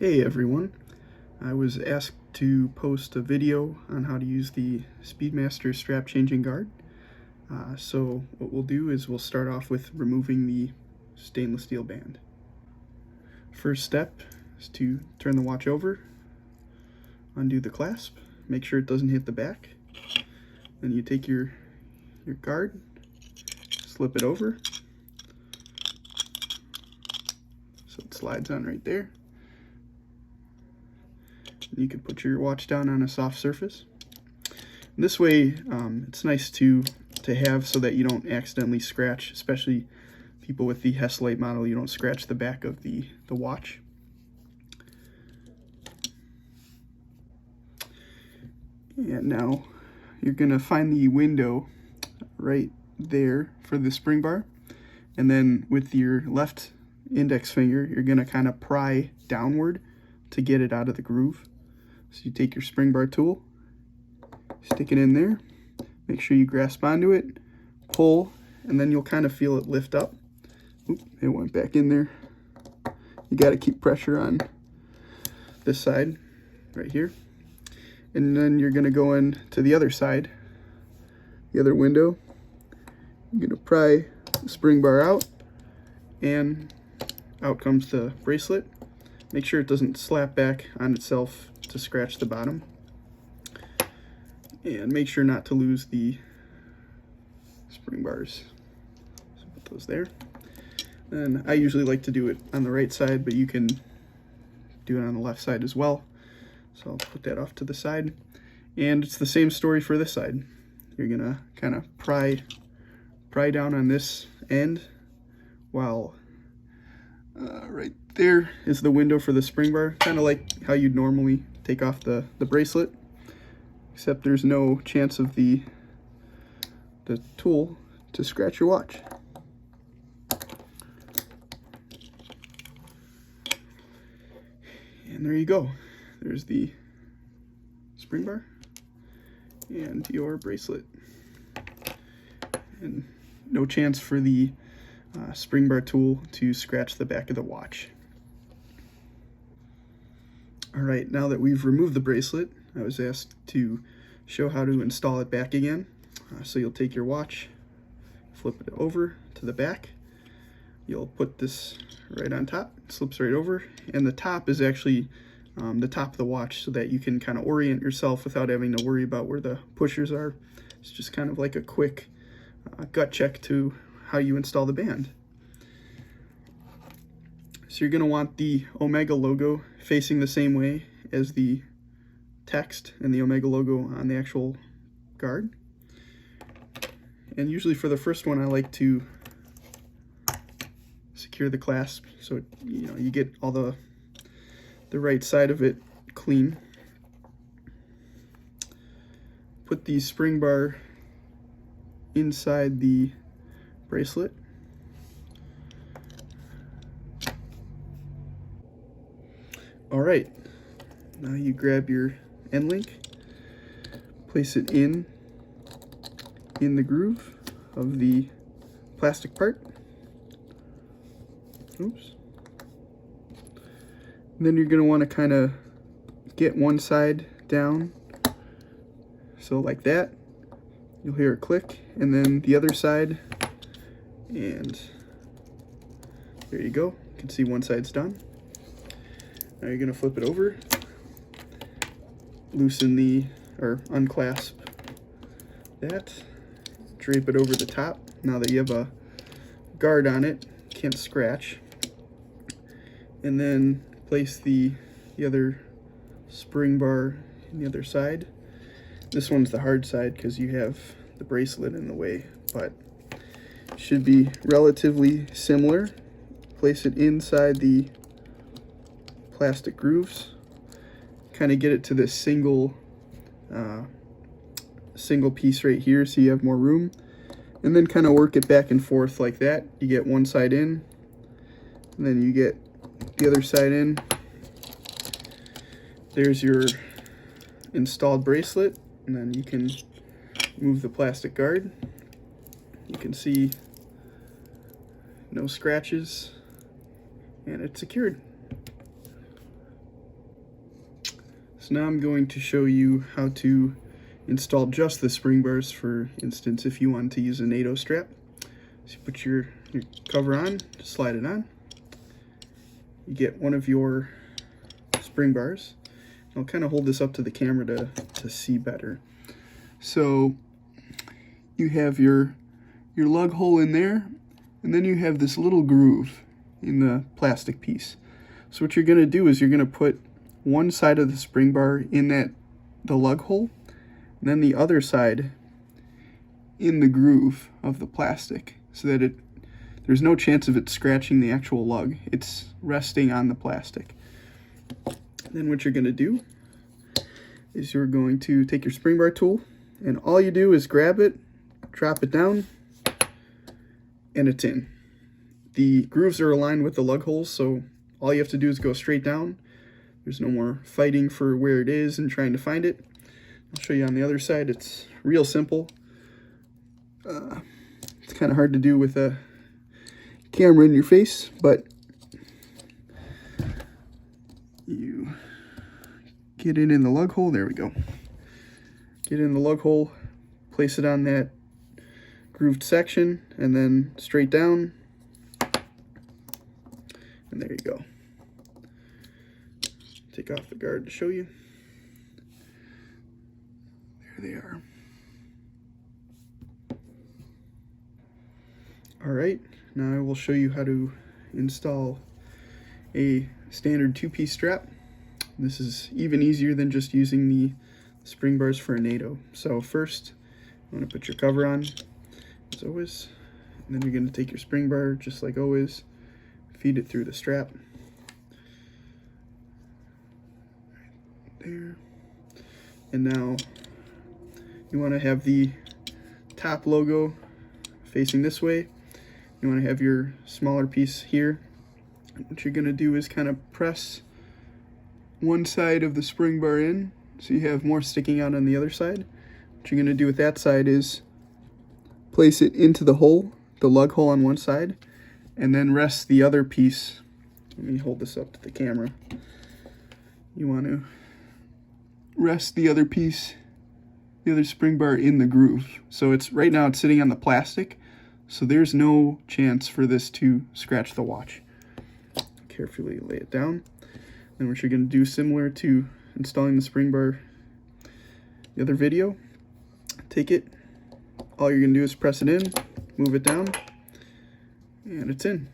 Hey everyone, I was asked to post a video on how to use the Speedmaster strap changing guard. So what we'll do is we'll start off with removing the stainless steel band. First step is to turn the watch over, undo the clasp, make sure it doesn't hit the back. Then you take your guard, slip it over, so it slides on right there. You can put your watch down on a soft surface. This way, it's nice to have so that you don't accidentally scratch, especially people with the Heslite model, you don't scratch the back of the watch. And now you're gonna find the window right there for the spring bar, and then with your left index finger, you're gonna kind of pry downward to get it out of the groove. So you take your spring bar tool, stick it in there, make sure you grasp onto it, pull, and then you'll kind of feel it lift up. Oop, it went back in there. You got to keep pressure on this side right here. And then you're going to go in to the other side, the other window. You're going to pry the spring bar out, and out comes the bracelet. Make sure it doesn't slap back on itself to scratch the bottom, and make sure not to lose the spring bars. So put those there. And I usually like to do it on the right side, but you can do it on the left side as well. So I'll put that off to the side, and it's the same story for this side. You're gonna kind of pry down on this end, while right there is the window for the spring bar, kind of like how you'd normally take off the bracelet, except there's no chance of the tool to scratch your watch. And there you go. There's the spring bar and your bracelet. And no chance for the spring bar tool to scratch the back of the watch. Alright, now that we've removed the bracelet, I was asked to show how to install it back again. So you'll take your watch, flip it over to the back. You'll put this right on top, it slips right over, and the top is actually the top of the watch so that you can kind of orient yourself without having to worry about where the pushers are. It's just kind of like a quick gut check to how you install the band. So you're going to want the Omega logo facing the same way as the text and the Omega logo on the actual guard. And usually for the first one, I like to secure the clasp so you get all the right side of it clean. Put the spring bar inside the bracelet. Alright, now you grab your end link, place it in the groove of the plastic part. Oops. And then you're going to want to kind of get one side down, so like that. You'll hear it click, and then the other side, and there you go. You can see one side's done. Now you're going to flip it over, loosen or unclasp that, drape it over the top. Now that you have a guard on it, can't scratch. And then place the other spring bar on the other side. This one's the hard side because you have the bracelet in the way, but it should be relatively similar. Place it inside the plastic grooves, kind of get it to this single piece right here so you have more room, and then kind of work it back and forth like that. You get one side in, and then you get the other side in. There's your installed bracelet, and then you can move the plastic guard. You can see no scratches, and it's secured. So now I'm going to show you how to install just the spring bars, for instance, if you want to use a NATO strap. So you put your cover on, slide it on. You get one of your spring bars. I'll kind of hold this up to the camera to see better. So you have your lug hole in there, and then you have this little groove in the plastic piece. So what you're going to do is you're going to put one side of the spring bar in the lug hole, and then the other side in the groove of the plastic, so that there's no chance of it scratching the actual lug. It's resting on the plastic. Then what you're going to do is you're going to take your spring bar tool, and all you do is grab it, drop it down, and it's in. The grooves are aligned with the lug holes, so all you have to do is go straight down. There's no more fighting for where it is and trying to find it. I'll show you on the other side. It's real simple. It's kind of hard to do with a camera in your face, but you get it in the lug hole. There we go. Get it in the lug hole, place it on that grooved section, and then straight down, and there you go. Take off the guard to show you. There they are. Alright, now I will show you how to install a standard two-piece strap. This is even easier than just using the spring bars for a NATO. So first, you want to put your cover on, as always, and then you're going to take your spring bar, just like always, feed it through the strap. There. And now you want to have the top logo facing this way. You want to have your smaller piece here. What you're going to do is kind of press one side of the spring bar in, so you have more sticking out on the other side. What you're going to do with that side is place it into the hole, the lug hole on one side, and then rest the other piece. Let me hold this up to the camera. You want to rest the other piece, the other spring bar, in the groove. So it's right now it's sitting on the plastic, so there's no chance for this to scratch the watch. Carefully lay it down. Then what you're going to do, similar to installing the spring bar the other video, take it, all you're going to do is press it in, move it down, and it's in.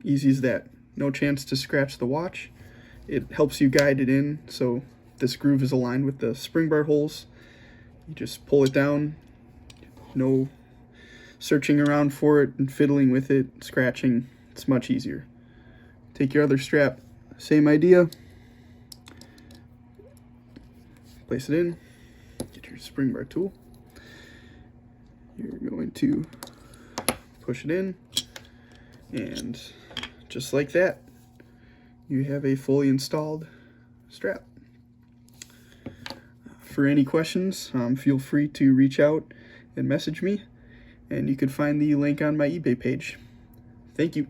Easy as that. No chance to scratch the watch. It helps you guide it in, so this groove is aligned with the spring bar holes. You just pull it down. No searching around for it and fiddling with it, scratching. It's much easier. Take your other strap, same idea. Place it in. Get your spring bar tool. You're going to push it in, and just like that, you have a fully installed strap. For any questions, feel free to reach out and message me, and you can find the link on my eBay page. Thank you.